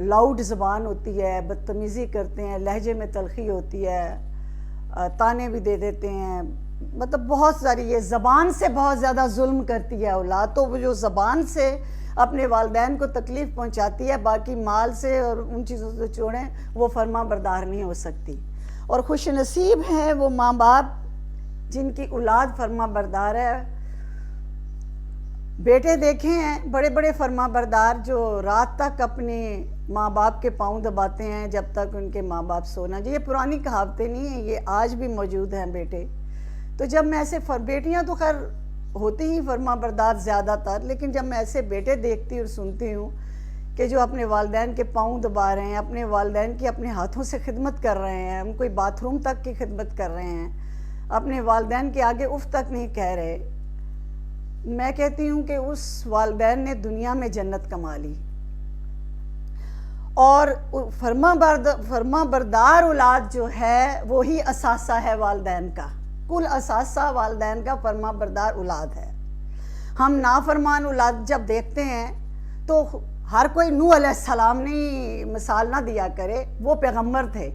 Loud زبان ہوتی ہے، بدتمیزی کرتے ہیں، لہجے میں تلخی ہوتی ہے، تانے بھی دے دیتے ہیں، مطلب بہت ساری، یہ زبان سے بہت زیادہ ظلم کرتی ہے اولاد. تو وہ جو زبان سے اپنے والدین کو تکلیف پہنچاتی ہے، باقی مال سے اور ان چیزوں سے چھوڑیں، وہ فرما بردار نہیں ہو سکتی. اور خوش نصیب ہیں وہ ماں باپ جن کی اولاد فرما بردار ہے. بیٹے دیکھے ہیں بڑے بڑے فرما بردار جو رات تک اپنے ماں باپ کے پاؤں دباتے ہیں جب تک ان کے ماں باپ سونا جائے. یہ پرانی کہاوتیں نہیں ہیں، یہ آج بھی موجود ہیں بیٹے. تو جب میں ایسے بیٹیاں تو خیر ہوتی ہی فرما بردار زیادہ تر، لیکن جب میں ایسے بیٹے دیکھتی اور سنتی ہوں کہ جو اپنے والدین کے پاؤں دبا رہے ہیں، اپنے والدین کی اپنے ہاتھوں سے خدمت کر رہے ہیں، ہم کوئی باتھ روم تک کی خدمت کر رہے ہیں، اپنے والدین کے آگے اف تک نہیں کہہ رہے، میں کہتی ہوں کہ اس والدین نے دنیا میں جنت کما لی. اور فرما بردار اولاد جو ہے وہی اثاثہ ہے والدین کا. کل اثاثہ والدین کا فرما بردار اولاد ہے. ہم نافرمان اولاد جب دیکھتے ہیں تو ہر کوئی نوح علیہ السلام نے مثال نہ دیا کرے، وہ پیغمبر تھے.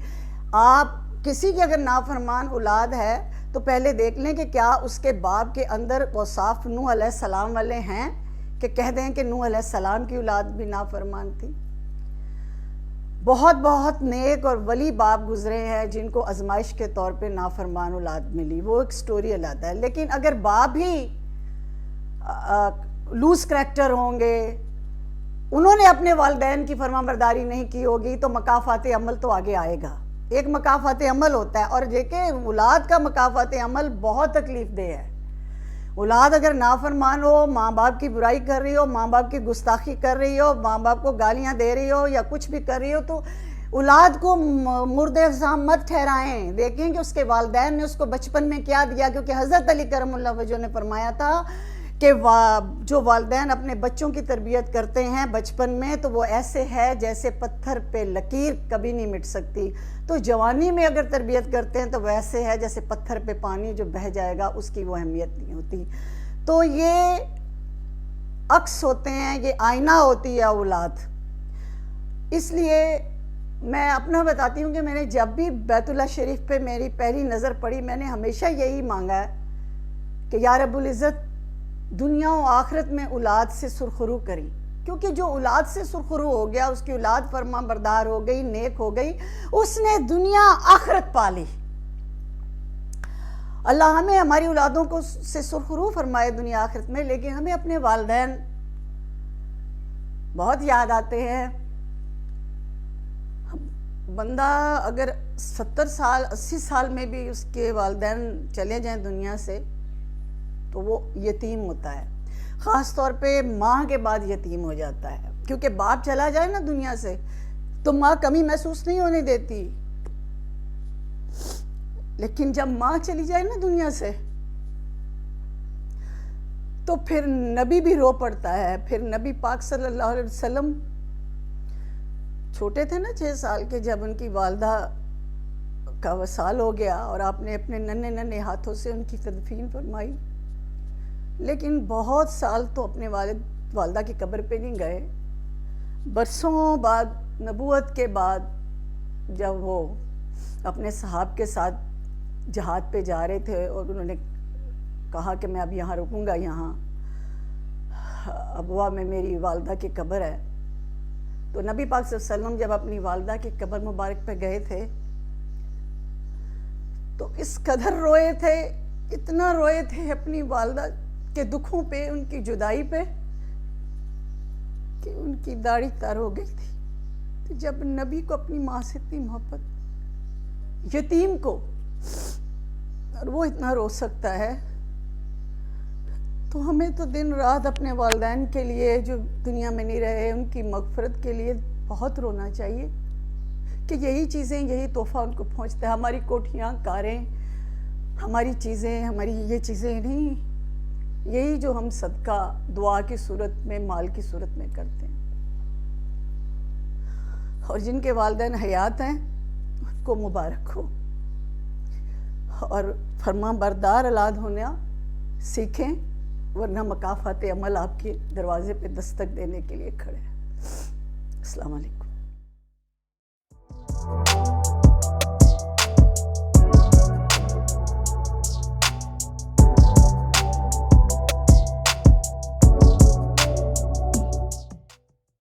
آپ کسی کی اگر نافرمان اولاد ہے تو پہلے دیکھ لیں کہ کیا اس کے باپ کے اندر اوصاف نوح علیہ السلام والے ہیں کہ کہہ دیں کہ نوح علیہ السلام کی اولاد بھی نافرمان تھی. بہت بہت نیک اور ولی باپ گزرے ہیں جن کو آزمائش کے طور پہ نافرمان اولاد ملی، وہ ایک سٹوری علیحدہ ہے. لیکن اگر باپ ہی لوز کریکٹر ہوں گے، انہوں نے اپنے والدین کی فرما برداری نہیں کی ہوگی، تو مکافات عمل تو آگے آئے گا. ایک مکافات عمل ہوتا ہے، اور دیکھیں اولاد کا مکافات عمل بہت تکلیف دہ ہے. اولاد اگر نافرمان ہو، ماں باپ کی برائی کر رہی ہو، ماں باپ کی گستاخی کر رہی ہو، ماں باپ کو گالیاں دے رہی ہو یا کچھ بھی کر رہی ہو، تو اولاد کو مرد افزام مت ٹھہرائیں. دیکھیں کہ اس کے والدین نے اس کو بچپن میں کیا دیا، کیونکہ حضرت علی کرم اللہ وجہ نے فرمایا تھا کہ جو والدین اپنے بچوں کی تربیت کرتے ہیں بچپن میں تو وہ ایسے ہے جیسے پتھر پہ لکیر کبھی نہیں مٹ سکتی. تو جوانی میں اگر تربیت کرتے ہیں تو ویسے ہے جیسے پتھر پہ پانی جو بہہ جائے گا، اس کی وہ اہمیت نہیں ہوتی. تو یہ عکس ہوتے ہیں، یہ آئینہ ہوتی ہے اولاد. اس لیے میں اپنا بتاتی ہوں کہ میں نے جب بھی بیت اللہ شریف پہ میری پہلی نظر پڑی، میں نے ہمیشہ یہی مانگا ہے کہ یا رب العزت دنیا و آخرت میں اولاد سے سرخرو کری. کیونکہ جو اولاد سے سرخرو ہو گیا، اس کی اولاد فرما بردار ہو گئی، نیک ہو گئی، اس نے دنیا آخرت پالی. اللہ ہمیں ہماری اولادوں کو سے سرخرو فرمائے دنیا آخرت میں. لیکن ہمیں اپنے والدین بہت یاد آتے ہیں. بندہ اگر 70 سال 80 سال میں بھی اس کے والدین چلے جائیں دنیا سے تو وہ یتیم ہوتا ہے. خاص طور پہ ماں کے بعد یتیم ہو جاتا ہے، کیونکہ باپ چلا جائے نا دنیا سے تو ماں کمی محسوس نہیں ہونے دیتی. لیکن جب ماں چلی جائے نا دنیا سے تو پھر نبی بھی رو پڑتا ہے. پھر نبی پاک صلی اللہ علیہ وسلم چھوٹے تھے نا 6 سال کے، جب ان کی والدہ کا وصال ہو گیا اور آپ نے اپنے ننھے ننھے ہاتھوں سے ان کی تدفین فرمائی. لیکن بہت سال تو اپنے والدہ کی قبر پہ نہیں گئے. برسوں بعد نبوت کے بعد جب وہ اپنے صحاب کے ساتھ جہاد پہ جا رہے تھے اور انہوں نے کہا کہ میں اب یہاں رکوں گا، یہاں ابوا میں میری والدہ کی قبر ہے، تو نبی پاک صلی اللہ علیہ وسلم جب اپنی والدہ کی قبر مبارک پہ گئے تھے تو اس قدر روئے تھے، اتنا روئے تھے اپنی والدہ کے دکھوں پہ، ان کی جدائی پہ، کہ ان کی داڑھی تر ہو گئی تھی. تو جب نبی کو اپنی ماں سے اتنی محبت، یتیم کو، اور وہ اتنا رو سکتا ہے، تو ہمیں تو دن رات اپنے والدین کے لیے جو دنیا میں نہیں رہے ان کی مغفرت کے لیے بہت رونا چاہیے کہ یہی چیزیں، یہی تحفہ ان کو پہنچتا ہے. ہماری کوٹھیاں، کاریں، ہماری چیزیں، ہماری یہ چیزیں نہیں، یہی جو ہم صدقہ دعا کی صورت میں، مال کی صورت میں کرتے ہیں. اور جن کے والدین حیات ہیں ان کو مبارک ہو، اور فرما بردار اولاد ہونا سیکھیں، ورنہ مکافات عمل آپ کے دروازے پہ دستک دینے کے لیے کھڑے ہیں. السلام علیکم.